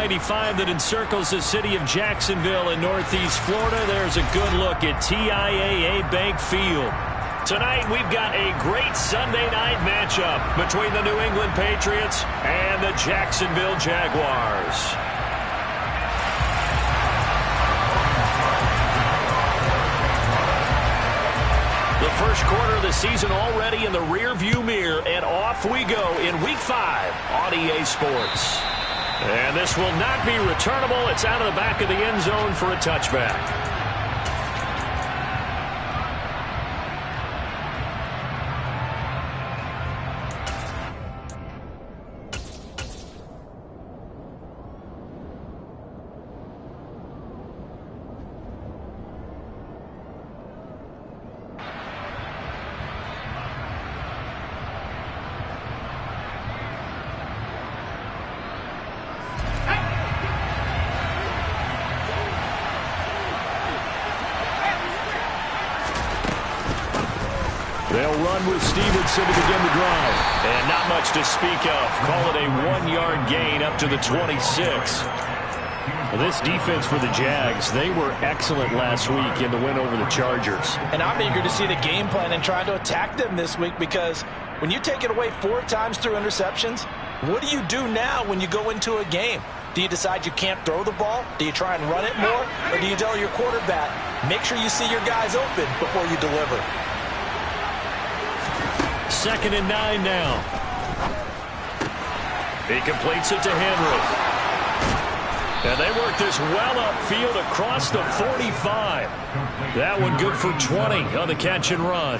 I-95 that encircles the city of Jacksonville in northeast Florida. There's a good look at TIAA Bank Field. Tonight, we've got a great Sunday night matchup between the New England Patriots and the Jacksonville Jaguars. The first quarter of the season already in the rearview mirror, and off we go in Week 5 on EA Sports. And this will not be returnable. It's out of the back of the end zone for a touchback. They'll run with Stevenson to begin the drive. And not much to speak of. Call it a 1-yard gain up to the 26. Well, this defense for the Jags, they were excellent last week in the win over the Chargers. And I'm eager to see the game plan and try to attack them this week, because when you take it away 4 times through interceptions, what do you do now when you go into a game? Do you decide you can't throw the ball? Do you try and run it more? Or do you tell your quarterback, make sure you see your guys open before you deliver? 2nd and 9 now. He completes it to Henry. And they work this well upfield across the 45. That one good for 20 on the catch and run.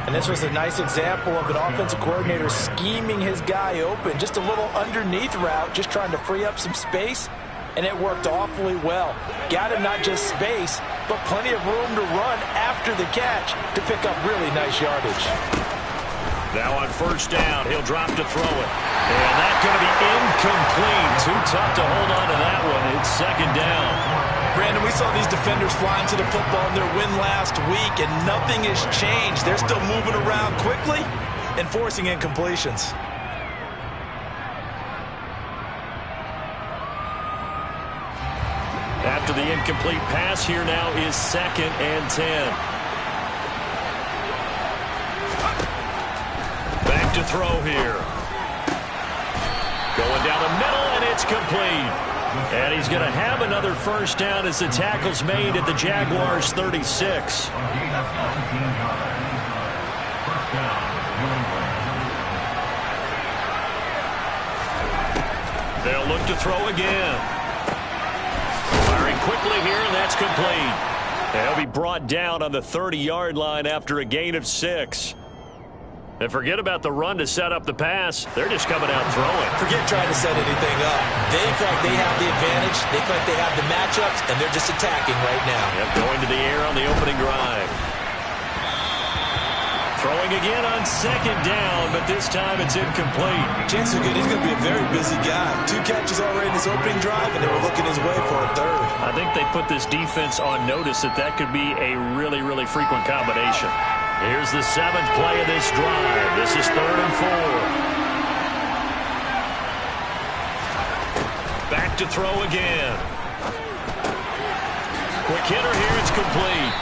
And this was a nice example of an offensive coordinator scheming his guy open. Just a little underneath route, just trying to free up some space. And it worked awfully well. Got him not just space, but plenty of room to run after the catch to pick up really nice yardage. Now on first down, he'll drop to throw it. And that's going to be incomplete. Too tough to hold on to that one. It's 2nd down. Brandon, we saw these defenders flying to the football in their win last week, and nothing has changed. They're still moving around quickly and forcing incompletions. After the incomplete pass, here now is 2nd and 10. Back to throw here. Going down the middle, and it's complete. And he's going to have another first down as the tackle's made at the Jaguars' 36. They'll look to throw again. Firing quickly here, and that's complete. They'll be brought down on the 30-yard line after a gain of 6. And forget about the run to set up the pass. They're just coming out throwing. Forget trying to set anything up. They feel like they have the advantage. They feel like they have the matchups, and they're just attacking right now. Yep, going to the air on the opening drive. Throwing again on 2nd down, but this time it's incomplete. Chances are good he's going to be a very busy guy. 2 catches already in his opening drive, and they were looking his way for a 3rd. I think they put this defense on notice that could be a really, really frequent combination. Here's the 7th play of this drive. This is 3rd and 4. Back to throw again. Quick hitter here, it's complete.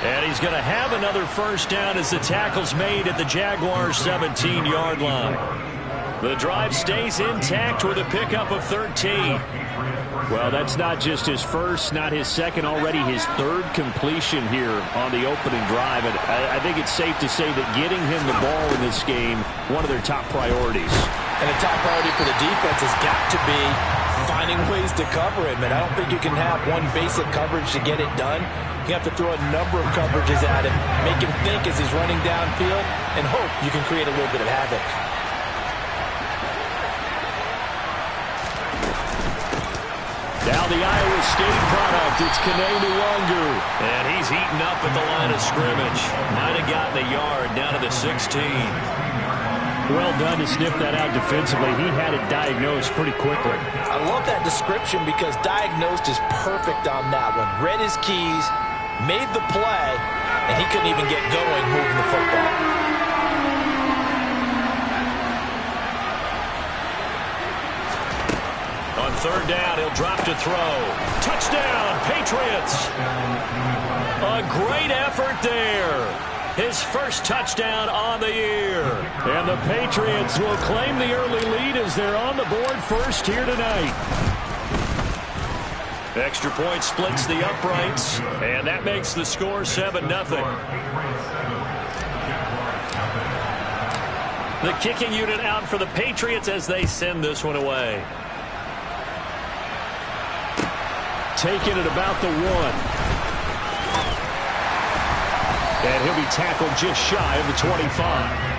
And he's going to have another first down as the tackle's made at the Jaguars' 17-yard line. The drive stays intact with a pickup of 13. Well, that's not just his first, not his second, already his 3rd completion here on the opening drive. And I think it's safe to say that getting him the ball in this game, one of their top priorities. And the top priority for the defense has got to be finding ways to cover him. And I don't think you can have one basic coverage to get it done. You have to throw a number of coverages at him, make him think as he's running downfield, and hope you can create a little bit of havoc. Now the Iowa State product, it's Kanenu Wangu. And he's heating up at the line of scrimmage. Might have gotten a yard down to the 16. Well done to sniff that out defensively. He had it diagnosed pretty quickly. I love that description because diagnosed is perfect on that one. Read his keys, made the play, and he couldn't even get going moving the football. third down, he'll drop to throw. Touchdown, Patriots! A great effort there. His first touchdown on the year. And the Patriots will claim the early lead as they're on the board first here tonight. Extra point splits the uprights, and that makes the score 7-0. The kicking unit out for the Patriots as they send this one away. Taking it about the 1. And he'll be tackled just shy of the 25.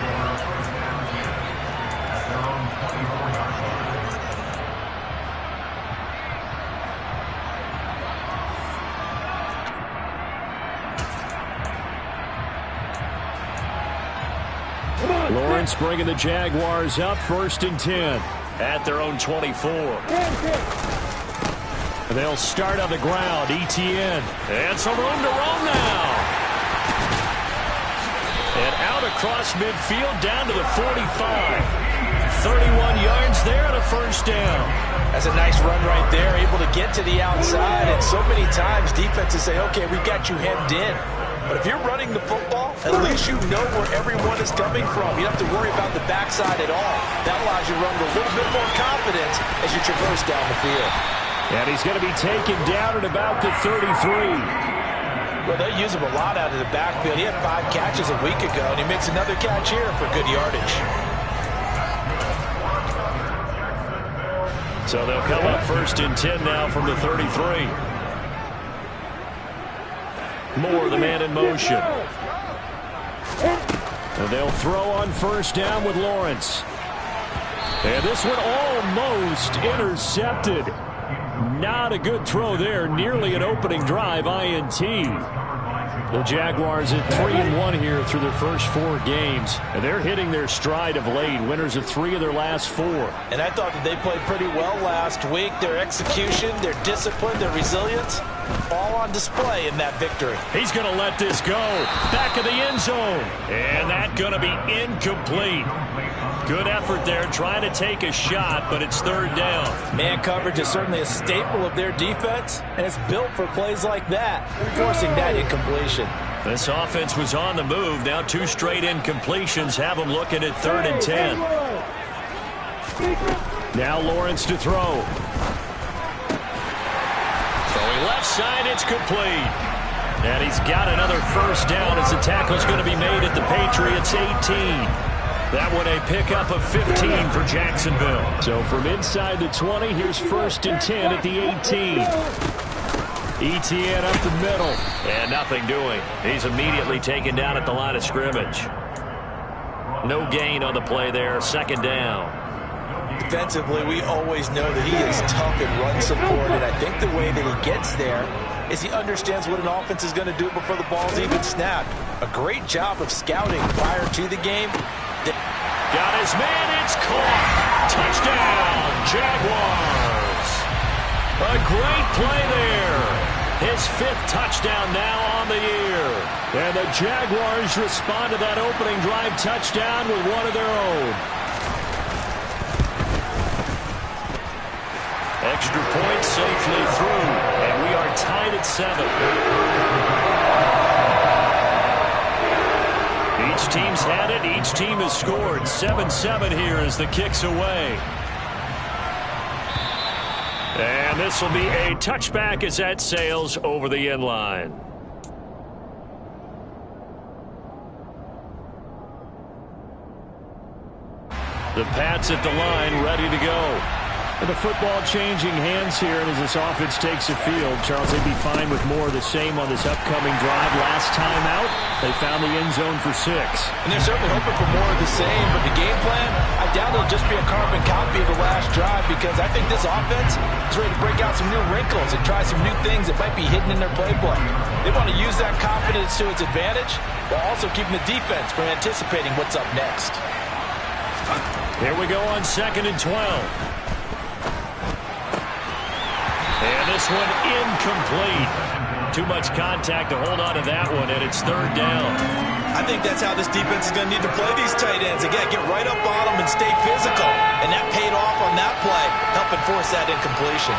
Lawrence bringing the Jaguars up 1st and 10. At their own 24. They'll start on the ground. ETN. And some room to roam now. And out across midfield down to the 45. 31 yards there and a first down. That's a nice run right there, able to get to the outside. And so many times defenses say, okay, we got you hemmed in. But if you're running the football, at least you know where everyone is coming from. You don't have to worry about the backside at all. That allows you to run with a little bit more confidence as you traverse down the field. And he's going to be taken down at about the 33. Well, they use him a lot out of the backfield. He had 5 catches a week ago, and he makes another catch here for good yardage. So they'll come up 1st and 10 now from the 33. Moore, the man in motion. And they'll throw on 1st down with Lawrence. And this one almost intercepted. Not a good throw there. Nearly an opening drive, INT. The Jaguars at 3-1 here through their first 4 games. And they're hitting their stride of late. Winners of 3 of their last 4. And I thought that they played pretty well last week. Their execution, their discipline, their resilience, all on display in that victory. He's going to let this go. Back of the end zone. And that's going to be incomplete. Good effort there, trying to take a shot, but it's 3rd down. Man coverage is certainly a staple of their defense, and it's built for plays like that, forcing that incompletion. This offense was on the move. Now 2 straight incompletions have them looking at 3rd and 10. Now Lawrence to throw. Throwing left side, it's complete. And he's got another first down as the tackle's going to be made at the Patriots 18. That one a pickup of 15 for Jacksonville. So from inside the 20, here's 1st and 10 at the 18. ETN up the middle. And nothing doing. He's immediately taken down at the line of scrimmage. No gain on the play there. 2nd down. Defensively, we always know that he is tough in run support, and I think the way that he gets there is he understands what an offense is going to do before the ball's even snapped. A great job of scouting prior to the game. Got his man, it's caught. Touchdown, Jaguars. A great play there. His 5th touchdown now on the year. And the Jaguars respond to that opening drive touchdown with one of their own. Extra point safely through, and we are tied at 7. Each team's had it. Each team has scored. 7-7 here as the kick's away. And this will be a touchback as that sails over the end line. The Pats at the line, ready to go. And the football changing hands here, and as this offense takes the field, Charles, they'd be fine with more of the same on this upcoming drive. Last time out, they found the end zone for 6. And they're certainly hoping for more of the same, but the game plan, I doubt it'll just be a carbon copy of the last drive, because I think this offense is ready to break out some new wrinkles and try some new things that might be hidden in their playbook. They want to use that confidence to its advantage, while also keeping the defense from anticipating what's up next. Here we go on 2nd and 12. And this one incomplete. Too much contact to hold on to that one, and it's third down. I think that's how this defense is going to need to play these tight ends. Again, get right up on them and stay physical. And that paid off on that play, helping force that incompletion.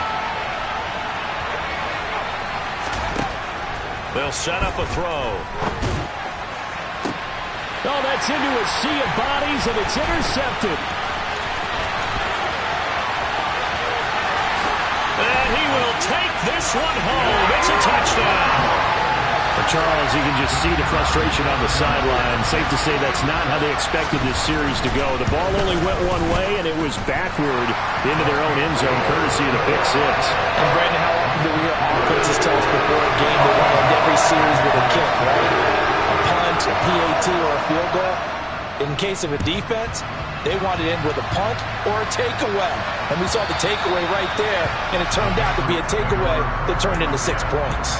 They'll set up a throw. Oh, that's into a sea of bodies, and it's intercepted. And he will take this one home. It's a touchdown. Charles, you can just see the frustration on the sideline. Safe to say that's not how they expected this series to go. The ball only went one way, and it was backward into their own end zone, courtesy of the pick six. And, Brandon, how often do we hear offenses tell us before a game they want to end every series with a kick, right? A punt, a PAT, or a field goal. In case of a defense, they want to end with a punt or a takeaway. And we saw the takeaway right there, and it turned out to be a takeaway that turned into 6 points.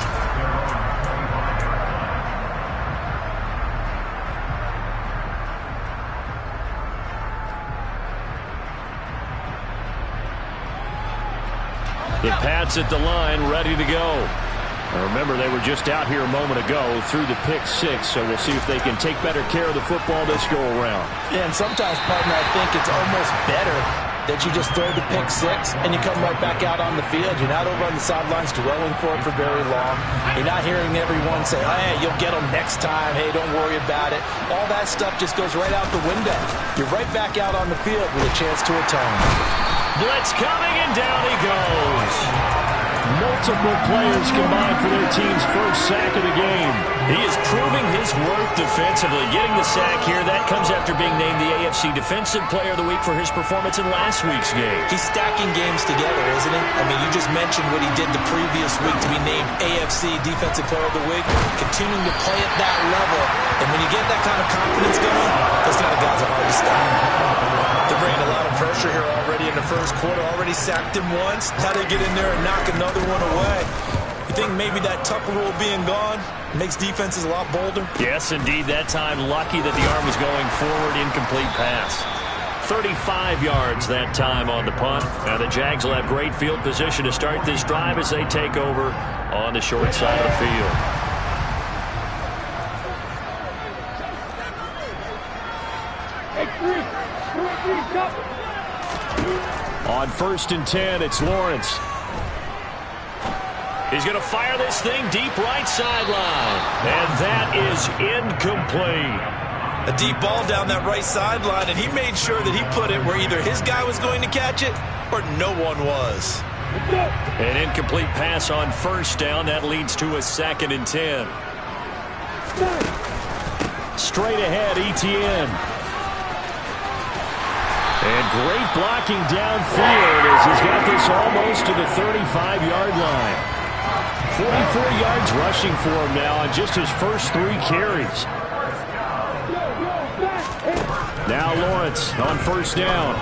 The Pats at the line, ready to go. Now remember, they were just out here a moment ago through the pick six, so we'll see if they can take better care of the football this go around. Yeah, and sometimes, partner, I think it's almost better that you just throw the pick six and you come right back out on the field. You're not over on the sidelines dwelling for it for very long. You're not hearing everyone say, hey, you'll get them next time. Hey, don't worry about it. All that stuff just goes right out the window. You're right back out on the field with a chance to atone. Blitz coming, and down he goes. Multiple players combined for their team's first sack of the game. He is proving his worth defensively. Getting the sack here, that comes after being named the AFC Defensive Player of the Week for his performance in last week's game. He's stacking games together, isn't he? I mean, you just mentioned what he did the previous week to be named AFC Defensive Player of the Week, continuing to play at that level. And when you get that kind of confidence going, those kind of guys are hard to stop. They're bringing a lot of pressure here already in the first quarter. Already sacked him once. How they get in there and knock another one away? You think maybe that Tucker rule being gone makes defenses a lot bolder? Yes, indeed. That time, lucky that the arm was going forward. Incomplete pass. 35 yards that time on the punt. Now the Jags will have great field position to start this drive as they take over on the short side of the field. On 1st and 10, it's Lawrence. He's going to fire this thing deep right sideline. And that is incomplete. A deep ball down that right sideline, and he made sure that he put it where either his guy was going to catch it or no one was. An incomplete pass on 1st down. That leads to a 2nd and 10. Straight ahead, ETN. And great blocking downfield as he's got this almost to the 35-yard line. 44 yards rushing for him now on just his first 3 carries. Now Lawrence on 1st down.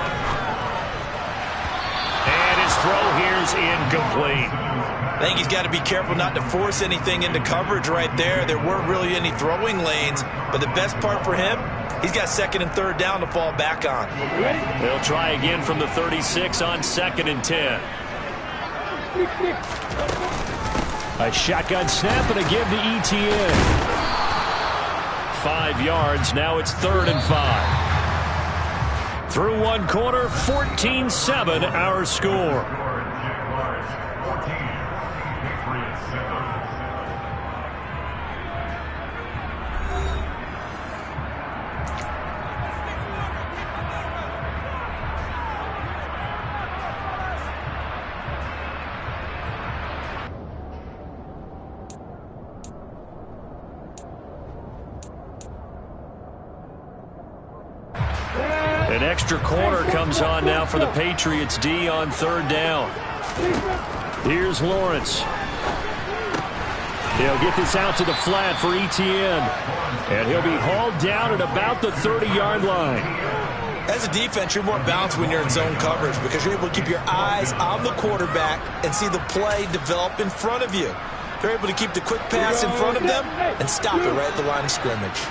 And his throw here's incomplete. I think he's got to be careful not to force anything into coverage right there. There weren't really any throwing lanes, but the best part for him, he's got 2nd and 3rd down to fall back on. They'll try again from the 36 on 2nd and 10. A shotgun snap and a give to ETN. 5 yards. Now it's 3rd and 5. Through one quarter, 14-7 our score. An extra corner comes on now for the Patriots D on 3rd down. Here's Lawrence. He'll get this out to the flat for ETN. And he'll be hauled down at about the 30-yard line. As a defense, you're more balanced when you're in zone coverage because you're able to keep your eyes on the quarterback and see the play develop in front of you. They're able to keep the quick pass in front of them and stop it right at the line of scrimmage.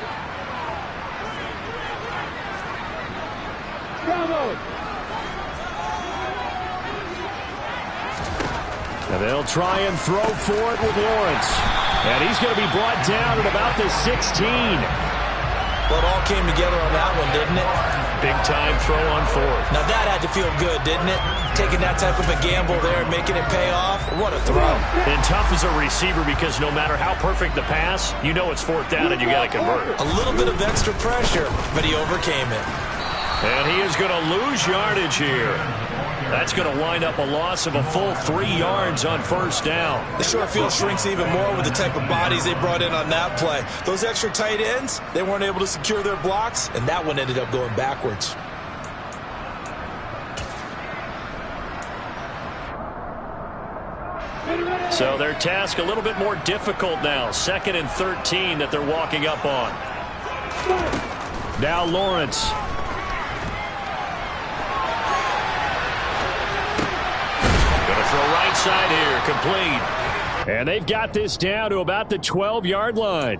And they'll try and throw for it with Lawrence. And he's going to be brought down at about the 16. Well, it all came together on that one, didn't it? Big time throw on fourth. Now that had to feel good, didn't it? Taking that type of a gamble there and making it pay off. What a throw. And tough as a receiver because no matter how perfect the pass, you know it's fourth down and you got to convert. A little bit of extra pressure, but he overcame it. And he is going to lose yardage here. That's going to wind up a loss of a full 3 yards on first down. The short field shrinks even more with the type of bodies they brought in on that play. Those extra tight ends, they weren't able to secure their blocks, and that one ended up going backwards. So their task a little bit more difficult now. 2nd and 13 that they're walking up on. Now Lawrence. Throw right side here, complete. And they've got this down to about the 12-yard line.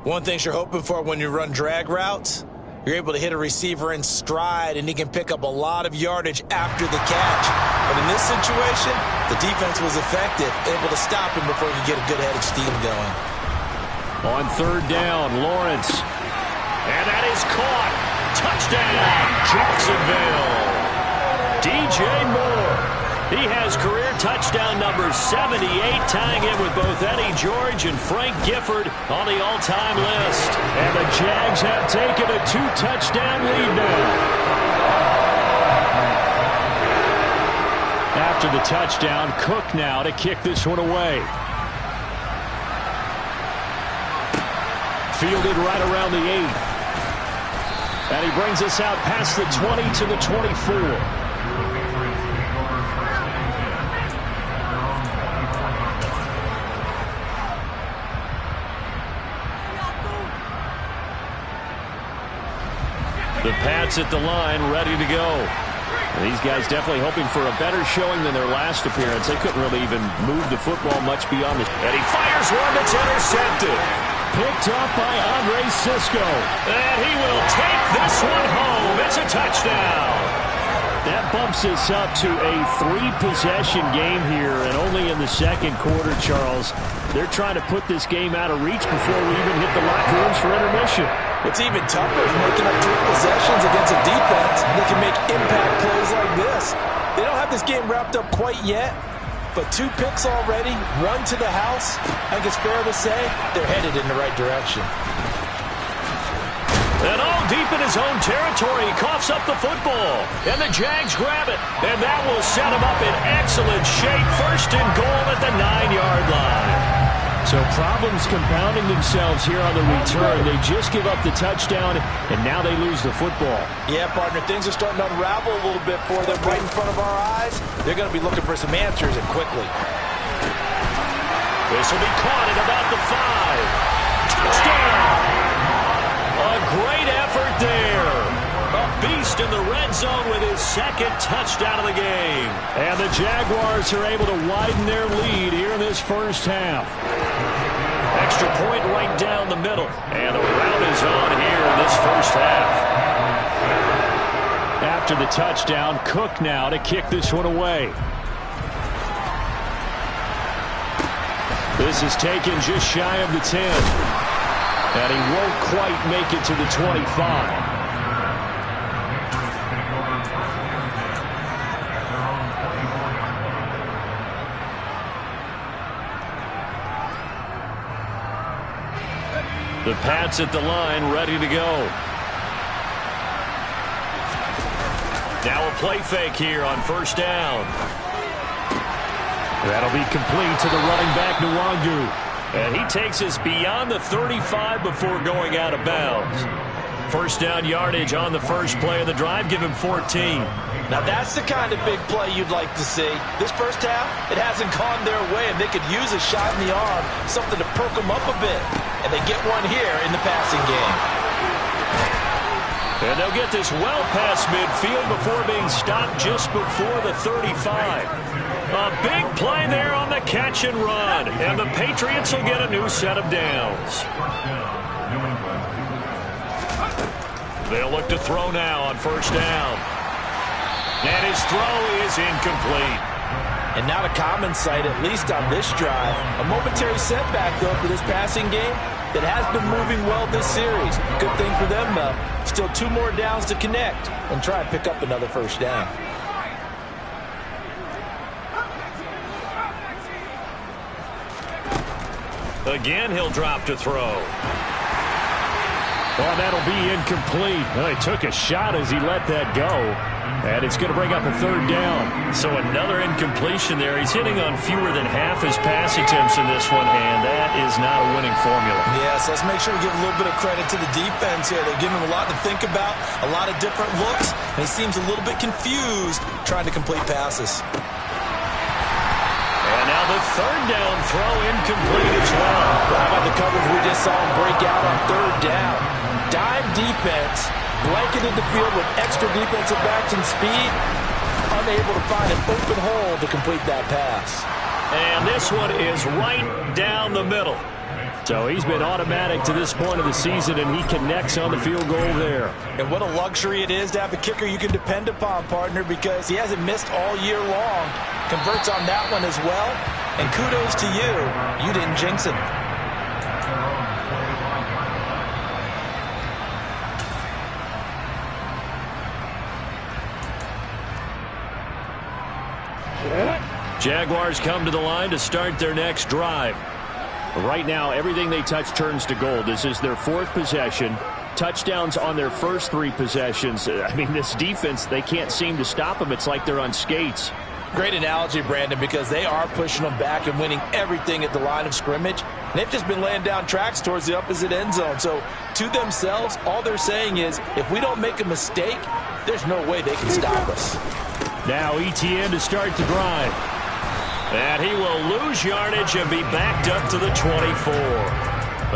One thing you're hoping for when you run drag routes, you're able to hit a receiver in stride, and he can pick up a lot of yardage after the catch. But in this situation, the defense was effective, able to stop him before he could get a good head of steam going. On 3rd down, Lawrence. And that is caught. Touchdown, Jacksonville. DJ Moore. He has career touchdown number 78, tying in with both Eddie George and Frank Gifford on the all-time list. And the Jags have taken a 2-touchdown lead now. After the touchdown, Cook now to kick this one away. Fielded right around the 8. And he brings us out past the 20 to the 24. The Pats at the line, ready to go. These guys definitely hoping for a better showing than their last appearance. They couldn't really even move the football much beyond this. And he fires one that's intercepted. Picked up by Andre Cisco. And he will take this one home. It's a touchdown. That bumps us up to a 3-possession game here, and only in the 2nd quarter, Charles. They're trying to put this game out of reach before we even hit the locker rooms for intermission. What's even tougher is making up 3 possessions against a defense that can make impact plays like this. They don't have this game wrapped up quite yet, but 2 picks already, 1 to the house. I think it's fair to say they're headed in the right direction. And all deep in his own territory, he coughs up the football. And the Jags grab it. And that will set him up in excellent shape. 1st and goal at the 9-yard line. So problems compounding themselves here on the return. They just give up the touchdown, and now they lose the football. Yeah, partner, things are starting to unravel a little bit for them right in front of our eyes. They're going to be looking for some answers, and quickly. This will be caught at about the 5. Touchdown! A great effort there. A beast in the red zone with his 2nd touchdown of the game. And the Jaguars are able to widen their lead here in this first half. Extra point right down the middle. And the rout is on here in this first half. After the touchdown, Cook now to kick this one away. This is taken just shy of the 10. And he won't quite make it to the 25. The Pats at the line, ready to go. Now a play fake here on 1st down. That'll be complete to the running back, Nwangu. And he takes us beyond the 35 before going out of bounds. 1st down yardage on the first play of the drive. Give him 14. Now that's the kind of big play you'd like to see. This first half, it hasn't gone their way, and they could use a shot in the arm, something to perk them up a bit. And they get one here in the passing game. And they'll get this well past midfield before being stopped just before the 35. A big play there on the catch and run. And the Patriots will get a new set of downs. They'll look to throw now on 1st down. And his throw is incomplete. And not a common sight, at least on this drive. A momentary setback, though, for this passing game that has been moving well this series. Good thing for them, though. Still 2 more downs to connect and try and pick up another first down. Again, he'll drop to throw. Well, that'll be incomplete. Well, he took a shot as he let that go. And it's going to bring up a 3rd down. So another incompletion there. He's hitting on fewer than half his pass attempts in this one, and that is not a winning formula. Yes, let's make sure we give a little bit of credit to the defense here. They're giving him a lot to think about, a lot of different looks, and he seems a little bit confused trying to complete passes. And now the 3rd down throw incomplete as well. How about the coverage we just saw him break out on 3rd down? Dime defense, blanketed the field with extra defensive backs and speed, unable to find an open hole to complete that pass. And this one is right down the middle. So he's been automatic to this point of the season, and he connects on the field goal there. And what a luxury it is to have a kicker you can depend upon, partner, because he hasn't missed all year long. Converts on that one as well. And kudos to you. You didn't jinx it. Jaguars come to the line to start their next drive. Right now, everything they touch turns to gold. This is their 4th possession. Touchdowns on their first 3 possessions. I mean, this defense, they can't seem to stop them. It's like they're on skates. Great analogy, Brandon, because they are pushing them back and winning everything at the line of scrimmage. And they've just been laying down tracks towards the opposite end zone. So, to themselves, all they're saying is, if we don't make a mistake, there's no way they can stop us. Now ETN to start the drive. And he will lose yardage and be backed up to the 24.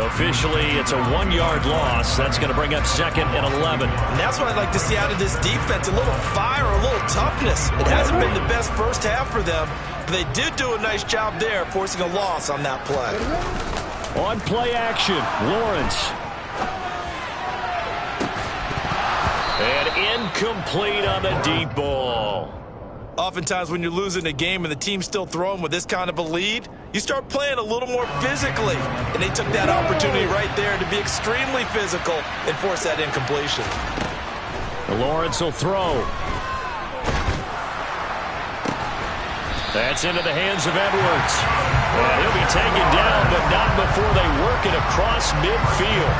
Officially, it's a 1-yard loss. That's going to bring up 2nd and 11. And that's what I'd like to see out of this defense. A little fire, a little toughness. It hasn't been the best first half for them, but they did do a nice job there, forcing a loss on that play. On play action, Lawrence. And incomplete on the deep ball. Oftentimes when you're losing a game and the team's still throwing with this kind of a lead, you start playing a little more physically. And they took that opportunity right there to be extremely physical and force that incompletion. Lawrence will throw. That's into the hands of Edwards. And he'll be taken down, but not before they work it across midfield.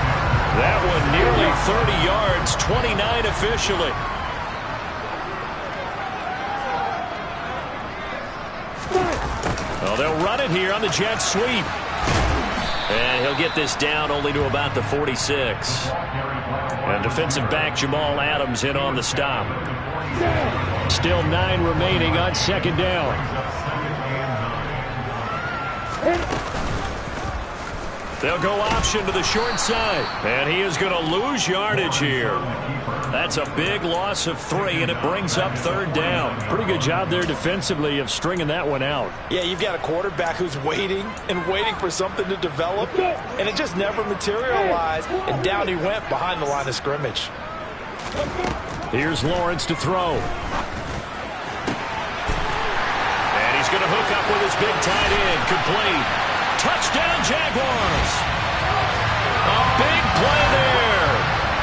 That one nearly 30 yards, 29 officially. Well, they'll run it here on the jet sweep. And he'll get this down only to about the 46. And defensive back Jamal Adams in on the stop. Still 9 remaining on 2nd down. They'll go option to the short side. And he is going to lose yardage here. That's a big loss of 3, and it brings up 3rd down. Pretty good job there defensively of stringing that one out. Yeah, you've got a quarterback who's waiting and waiting for something to develop, and it just never materialized, and down he went behind the line of scrimmage. Here's Lawrence to throw. And he's going to hook up with his big tight end. Complete. Touchdown, Jaguars. A big play there.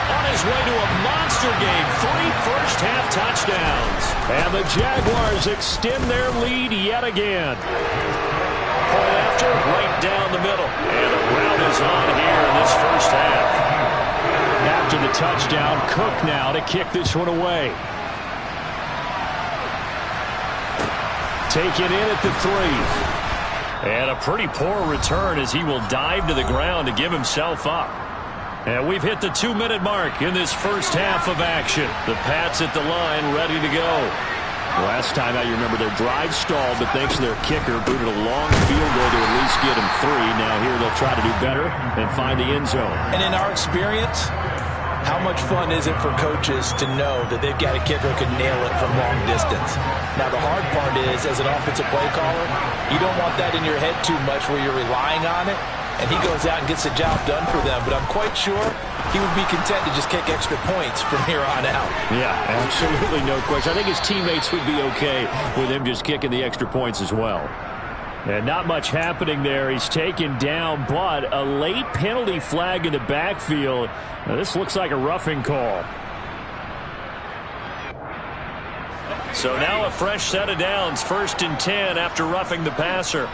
On his way to a monster game. 3 first-half touchdowns. And the Jaguars extend their lead yet again. Point after, right down the middle. And the route is on here in this first half. After the touchdown, Cook now to kick this one away. Take it in at the 3. And a pretty poor return as he will dive to the ground to give himself up. And we've hit the 2-minute mark in this first half of action. The Pats at the line ready to go. Last time out, you remember their drive stalled, but thanks to their kicker, booted a long field goal to at least get him 3. Now here they'll try to do better and find the end zone. And in our experience, how much fun is it for coaches to know that they've got a kicker who can nail it from long distance? Now, the hard part is, as an offensive play caller, you don't want that in your head too much where you're relying on it. and he goes out and gets the job done for them. But I'm quite sure he would be content to just kick extra points from here on out. Yeah, absolutely no question. I think his teammates would be okay with him just kicking the extra points as well. And not much happening there. He's taken down, but a late penalty flag in the backfield. Now, this looks like a roughing call. So now a fresh set of downs, 1st and 10 after roughing the passer.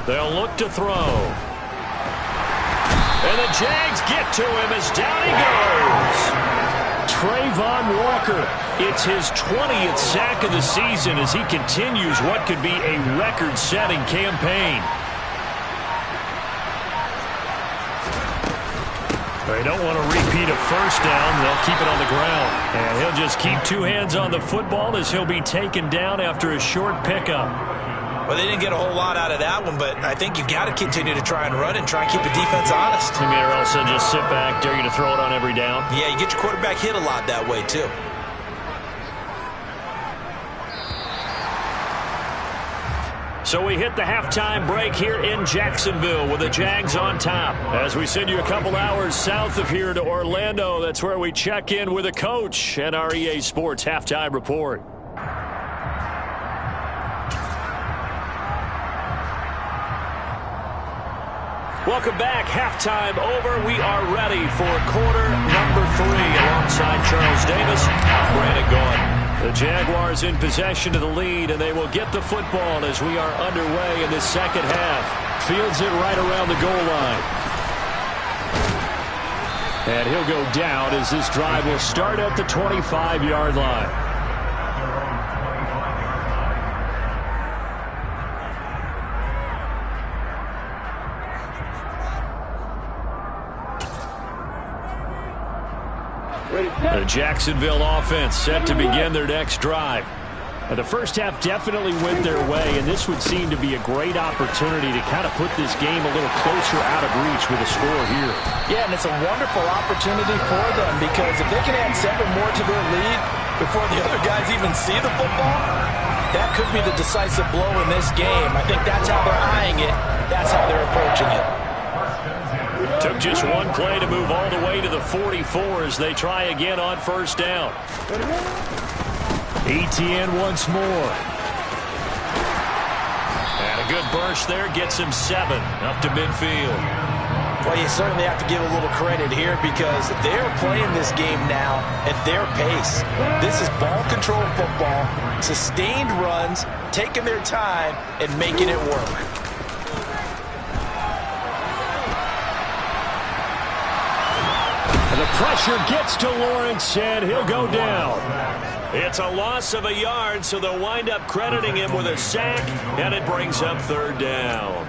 They'll look to throw. And the Jags get to him as down he goes. Trayvon Walker, it's his 20th sack of the season as he continues what could be a record-setting campaign. They don't want to repeat a first down. They'll keep it on the ground. And he'll just keep 2 hands on the football as he'll be taken down after a short pickup. Well, they didn't get a whole lot out of that one, but I think you've got to continue to try and run and try and keep the defense honest. You mean or else they'll just sit back, dare you to throw it on every down? Yeah, you get your quarterback hit a lot that way, too. So we hit the halftime break here in Jacksonville with the Jags on top. As we send you a couple hours south of here to Orlando, that's where we check in with a coach and our EA Sports halftime report. Welcome back. Halftime over. We are ready for quarter number 3 alongside Charles Davis. I'm Brandon Gaudin. The Jaguars in possession of the lead, and they will get the football as we are underway in this second half. Fields it right around the goal line. And he'll go down as this drive will start at the 25-yard line. The Jacksonville offense set to begin their next drive. The first half definitely went their way, and this would seem to be a great opportunity to kind of put this game a little closer out of reach with a score here. Yeah, and it's a wonderful opportunity for them because if they can add 7 more to their lead before the other guys even see the football, that could be the decisive blow in this game. I think that's how they're eyeing it. That's how they're approaching it. Took just one play to move all the way to the 44 as they try again on first down. ETN once more. And a good burst there gets him 7 up to midfield. Well, you certainly have to give a little credit here because they're playing this game now at their pace. This is ball control football, sustained runs, taking their time, and making it work. The pressure gets to Lawrence, and he'll go down. It's a loss of a yard, so they'll wind up crediting him with a sack, and it brings up 3rd down.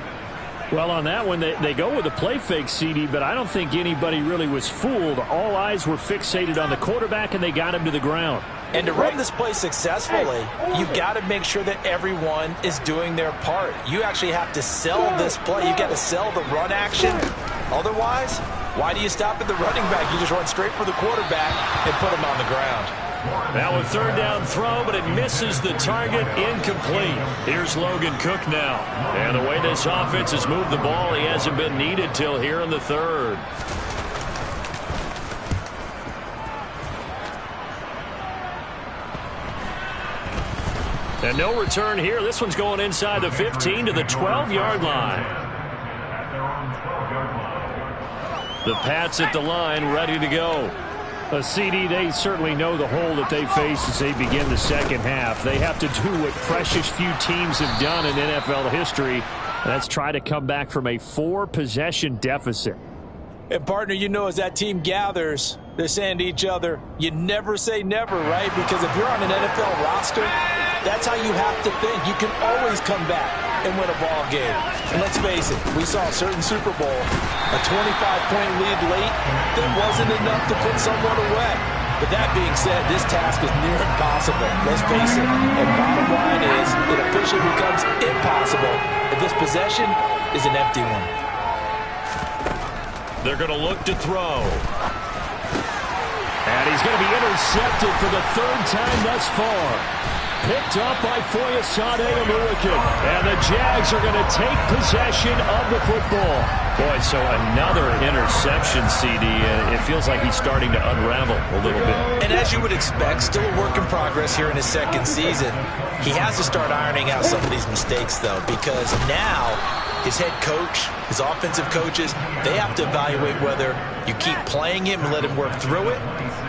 Well, on that one, they go with a play fake, CD, but I don't think anybody really was fooled. All eyes were fixated on the quarterback, and they got him to the ground. And to run this play successfully, you've got to make sure that everyone is doing their part. You actually have to sell this play. You've got to sell the run action. Otherwise, why do you stop at the running back? You just run straight for the quarterback and put him on the ground. Now a 3rd down throw, but it misses the target, incomplete. Here's Logan Cook now. And the way this offense has moved the ball, he hasn't been needed till here in the 3rd. And no return here. This one's going inside the 15 to the 12-yard line. The Pats at the line, ready to go. A CD, they certainly know the hole that they face as they begin the second half. They have to do what precious few teams have done in NFL history. That's try to come back from a 4-possession deficit. And, partner, you know as that team gathers, they're saying to each other, you never say never, right? Because if you're on an NFL roster, that's how you have to think. You can always come back and win a ball game. And let's face it, we saw a certain Super Bowl, a 25-point lead late, that wasn't enough to put someone away. But that being said, this task is near impossible. Let's face it. And bottom line is, it officially becomes impossible if this possession is an empty one. They're going to look to throw. And And he's going to be intercepted for the third time thus far. Picked up by Foyesade Aluakin. And the Jags are going to take possession of the football. Boy, so another interception, CD. It feels like he's starting to unravel a little bit. And as you would expect, still a work in progress here in his second season. He has to start ironing out some of these mistakes, though, because now his head coach, his offensive coaches, they have to evaluate whether you keep playing him and let him work through it,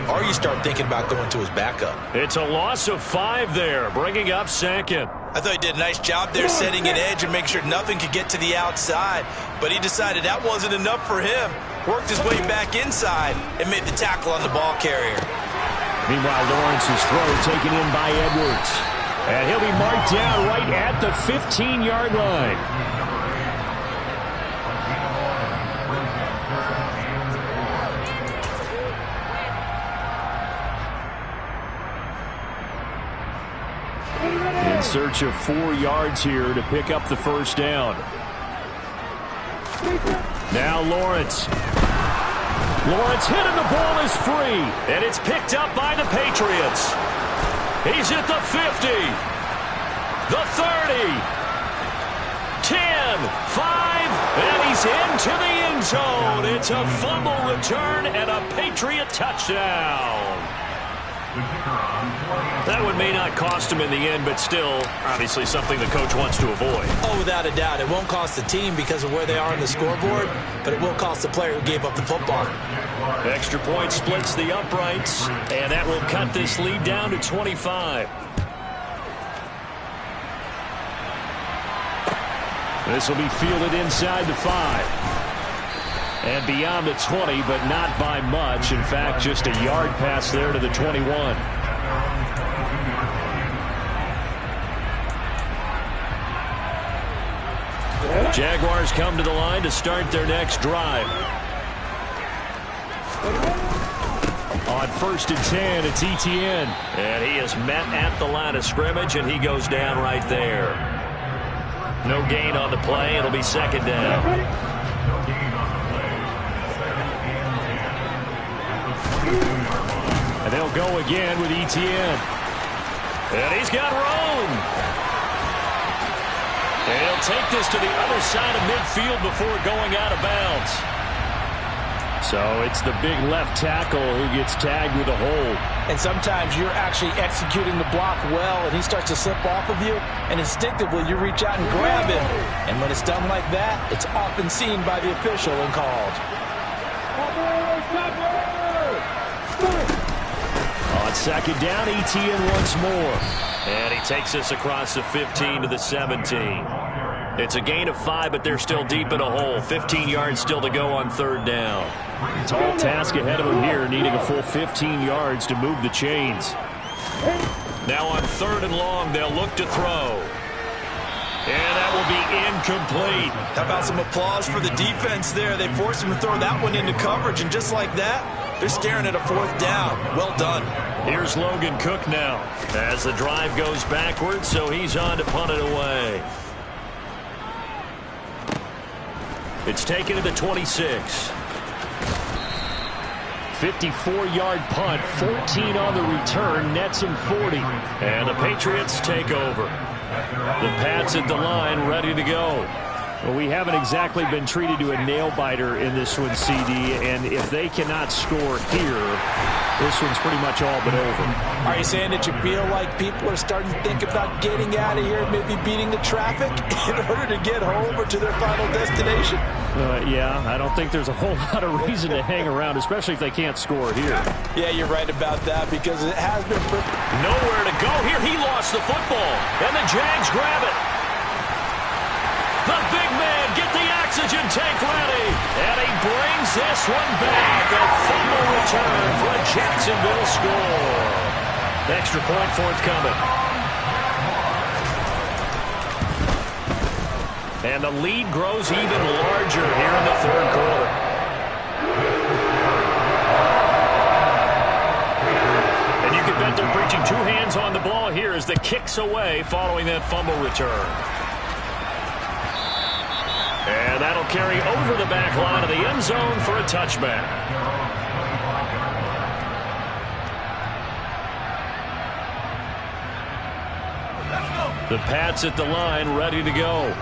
or you start thinking about going to his backup. It's a loss of 5 there, bringing up second. I thought he did a nice job there setting an edge and make sure nothing could get to the outside, but he decided that wasn't enough for him. Worked his way back inside and made the tackle on the ball carrier. Meanwhile, Lawrence's throw taken in by Edwards. And he'll be marked down right at the 15-yard line. In search of 4 yards here to pick up the first down. Now Lawrence. Lawrence hit and the ball is free. And it's picked up by the Patriots. He's at the 50. The 30. 10. 5. And he's into the end zone. It's a fumble return and a Patriot touchdown. That one may not cost him in the end, but still, obviously something the coach wants to avoid. Oh, without a doubt. It won't cost the team because of where they are on the scoreboard, but it will cost the player who gave up the football. Extra point splits the uprights, and that will cut this lead down to 25. This will be fielded inside the 5. And beyond the 20, but not by much. In fact, just a yard pass there to the 21. Jaguars come to the line to start their next drive. On 1st and 10, it's Etienne. And he is met at the line of scrimmage, and he goes down right there. No gain on the play. It'll be second down. And they'll go again with Etienne. And he's got room. And he'll take this to the other side of midfield before going out of bounds. So it's the big left tackle who gets tagged with a hold. And sometimes you're actually executing the block well, and he starts to slip off of you, and instinctively you reach out and grab him. And when it's done like that, it's often seen by the official and called. On second down, Etienne once more. And he takes this across the 15 to the 17. It's a gain of 5, but they're still deep in a hole. 15 yards still to go on third down. Tall task ahead of him here, needing a full 15 yards to move the chains. Now on 3rd and long, they'll look to throw. And that will be incomplete. How about some applause for the defense there? They forced him to throw that one into coverage, and just like that, they're staring at a 4th down. Well done. Here's Logan Cook now as the drive goes backwards, so he's on to punt it away. It's taken to the 26. 54-yard punt, 14 on the return, nets him 40. And the Patriots take over. The Pats at the line, ready to go. Well, we haven't exactly been treated to a nail-biter in this one, CD, and if they cannot score here, this one's pretty much all but over. Are you saying that you feel like people are starting to think about getting out of here, maybe beating the traffic in order to get home or to their final destination? Yeah, I don't think there's a whole lot of reason to hang around, especially if they can't score here. Yeah, you're right about that, because it has been... Nowhere to go here. He lost the football, and the Jags grab it. The big man, get the oxygen tank ready. And he brings this one back. A fumble return for a Jacksonville score. Extra point forthcoming. And the lead grows even larger here in the 3rd quarter. And you can bet they're preaching 2 hands on the ball here as the kick's away following that fumble return. And that'll carry over the back line of the end zone for a touchback. The Pats at the line, ready to go.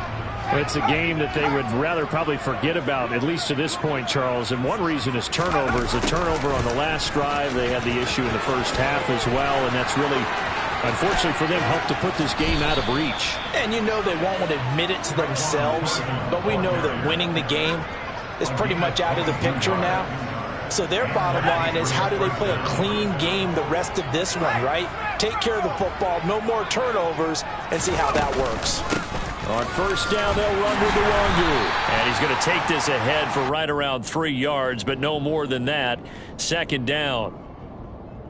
It's a game that they would rather probably forget about, at least to this point, Charles. And one reason is turnovers. A turnover on the last drive. They had the issue in the first half as well, and that's really, unfortunately for them, helped to put this game out of reach. And you know they won't want to admit it to themselves, but we know that winning the game is pretty much out of the picture now. So their bottom line is, how do they play a clean game the rest of this one, right? Take care of the football, no more turnovers, and see how that works. On first down, they'll run with the Wangu. And he's going to take this ahead for right around 3 yards, but no more than that. Second down.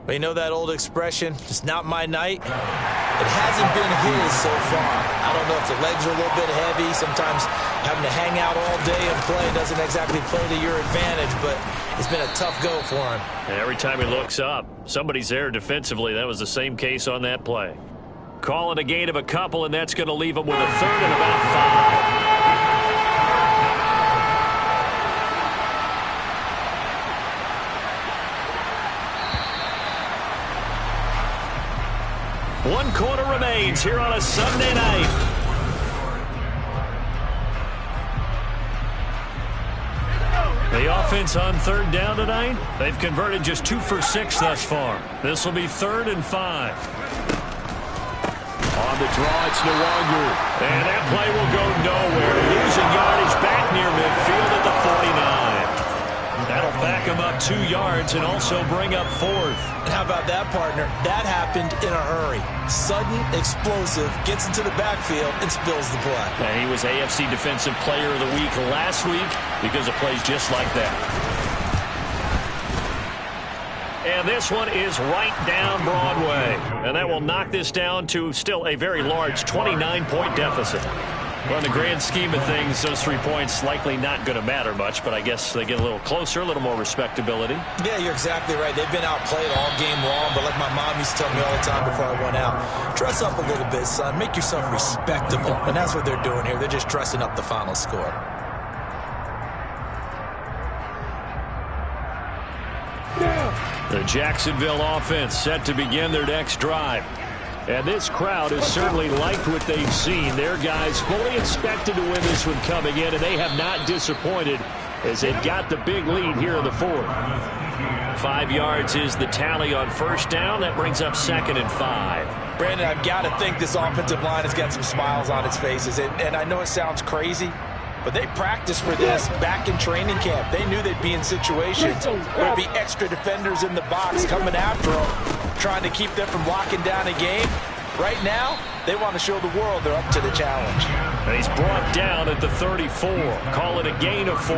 But you know that old expression, it's not my night? It hasn't been his so far. I don't know if the legs are a little bit heavy. Sometimes having to hang out all day and play doesn't exactly play to your advantage, but it's been a tough go for him. And every time he looks up, somebody's there defensively. That was the same case on that play. Calling a gain of a couple, and that's going to leave him with a third and about 5. 1 quarter remains here on a Sunday night. The offense on third down tonight, they've converted just 2 for 6 thus far. This will be 3rd and 5. On the draw, it's Nwangu. And that play will go nowhere. Losing yardage back near midfield at the 49. That'll back him up 2 yards and also bring up 4th. And how about that, partner? That happened in a hurry. Sudden, explosive, gets into the backfield and spills the play. And he was AFC Defensive Player of the Week last week because of plays just like that. And this one is right down Broadway. And that will knock this down to still a very large 29-point deficit. Well, in the grand scheme of things, those 3 points likely not going to matter much, but I guess they get a little closer, a little more respectability. Yeah, you're exactly right. They've been outplayed all game long, but like my mom used to tell me all the time before I went out, dress up a little bit, son. Make yourself respectable. And that's what they're doing here. They're just dressing up the final score. The Jacksonville offense set to begin their next drive. And this crowd has certainly liked what they've seen. Their guys fully expected to win this one coming in, and they have not disappointed as they've got the big lead here in the 4th. 5 yards is the tally on first down. That brings up 2nd and 5. Brandon, I've got to think this offensive line has got some smiles on its faces. And I know it sounds crazy, but they practiced for this back in training camp. They knew they'd be in situations where there'd be extra defenders in the box coming after them, trying to keep them from locking down a game. Right now, they want to show the world they're up to the challenge. And he's brought down at the 34. Call it a gain of 4.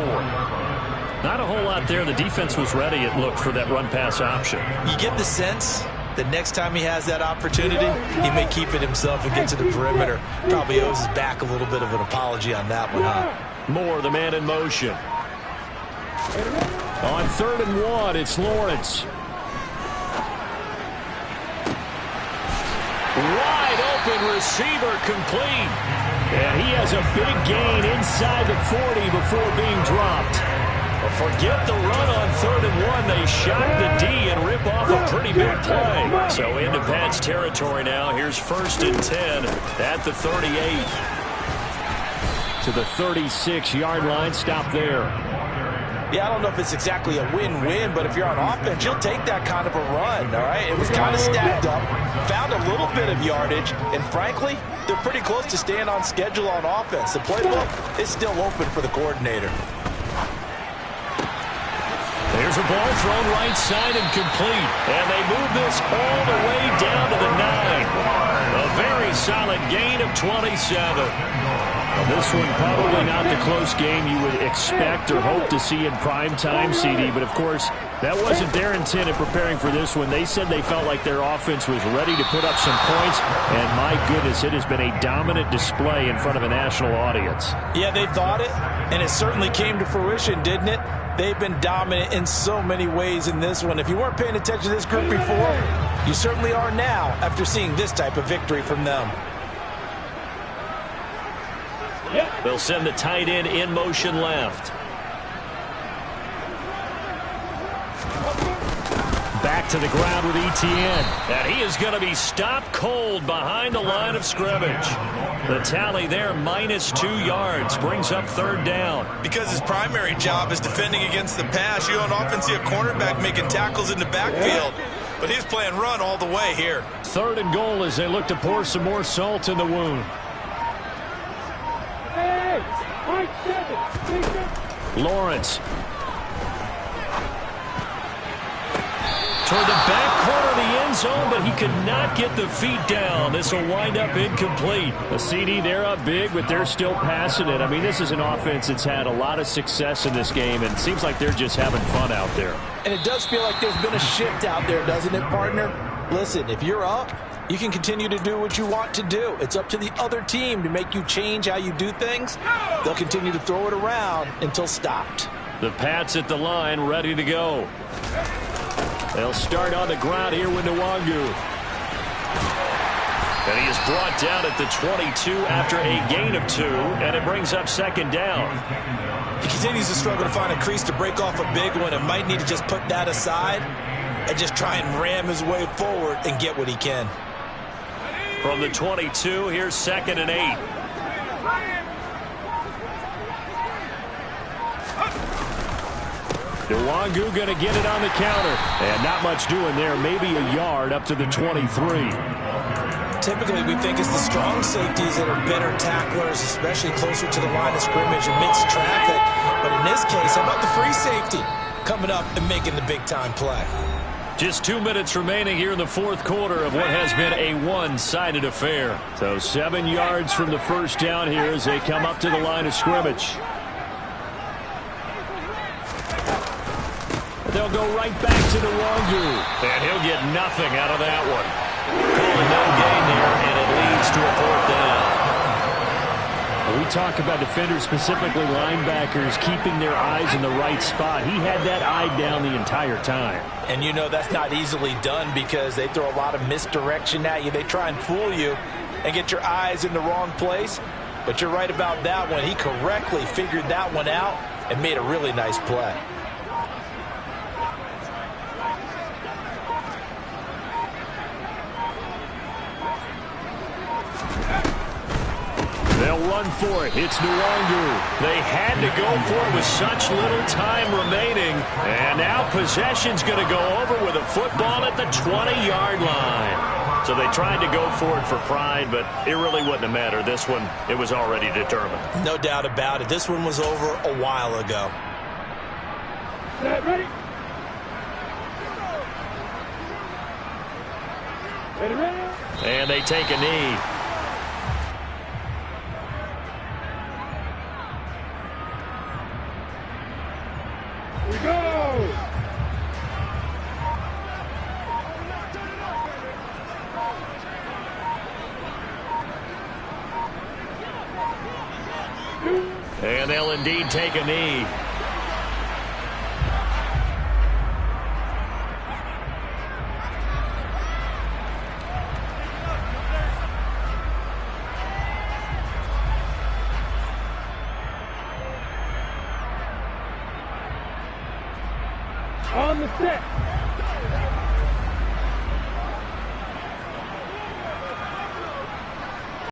Not a whole lot there. The defense was ready, it looked, for that run-pass option. You get the sense that next time he has that opportunity, he may keep it himself and get to the perimeter. Probably owes his back a little bit of an apology on that one, huh? Moore, the man in motion. On 3rd and 1, it's Lawrence. Wide open receiver complete. And he has a big gain inside the 40 before being dropped. Well, forget the run on 3rd and 1. They shot the D and rip off a pretty big play. So into Pats territory now. Here's 1st and 10 at the 38. To the 36-yard line. Stop there. Yeah, I don't know if it's exactly a win-win, but if you're on offense, you'll take that kind of a run, all right? It was kind of stacked up, found a little bit of yardage, and frankly, they're pretty close to staying on schedule on offense. The playbook is still open for the coordinator. There's a ball thrown right side and complete. And they move this all the way down to the 9. A very solid gain of 27. Well, this one probably not the close game you would expect or hope to see in prime time, CD. But, of course, that wasn't their intent in preparing for this one. They said they felt like their offense was ready to put up some points. And, my goodness, it has been a dominant display in front of a national audience. Yeah, they thought it, and it certainly came to fruition, didn't it? They've been dominant in so many ways in this one. If you weren't paying attention to this group before, you certainly are now after seeing this type of victory from them. They'll send the tight end in motion left. back to the ground with ETN. And he is going to be stopped cold behind the line of scrimmage. The tally there, -2 yards, brings up 3rd down. Because his primary job is defending against the pass, you don't often see a cornerback making tackles in the backfield. But he's playing run all the way here. 3rd and goal as they look to pour some more salt in the wound. Lawrence. Toward the back corner of the end zone, but he could not get the feet down. This will wind up incomplete. A CD, they're up big, but they're still passing it. I mean, this is an offense that's had a lot of success in this game, and it seems like they're just having fun out there. And it does feel like there's been a shift out there, doesn't it, partner? Listen, if you're up, you can continue to do what you want to do. It's up to the other team to make you change how you do things. They'll continue to throw it around until stopped. The Pats at the line, ready to go. They'll start on the ground here with Nwangu. And he is brought down at the 22 after a gain of 2, and it brings up 2nd down. He continues to struggle to find a crease to break off a big one and might need to just put that aside and just try and ram his way forward and get what he can. From the 22, here's 2nd and 8. Nwangu going to get it on the counter. And not much doing there. Maybe a yard up to the 23. Typically, we think it's the strong safeties that are better tacklers, especially closer to the line of scrimmage amidst traffic. But in this case, how about the free safety coming up and making the big-time play? Just 2 minutes remaining here in the 4th quarter of what has been a one-sided affair. So 7 yards from the 1st down here as they come up to the line of scrimmage. They'll go right back to Nwangu. And he'll get nothing out of that one. Calling no gain there, and it leads to a 4th down. We talk about defenders, specifically linebackers, keeping their eyes in the right spot. He had that eye down the entire time. And you know that's not easily done because they throw a lot of misdirection at you. They try and fool you and get your eyes in the wrong place. But you're right about that one. He correctly figured that one out and made a really nice play. They'll run for it. It's Nwangu. They had to go for it with such little time remaining. And now possession's going to go over with a football at the 20-yard line. So they tried to go for it for pride, but it really wouldn't have mattered. This one, it was already determined. No doubt about it. This one was over a while ago. Ready? And they take a knee. And they'll indeed take a knee. On the set.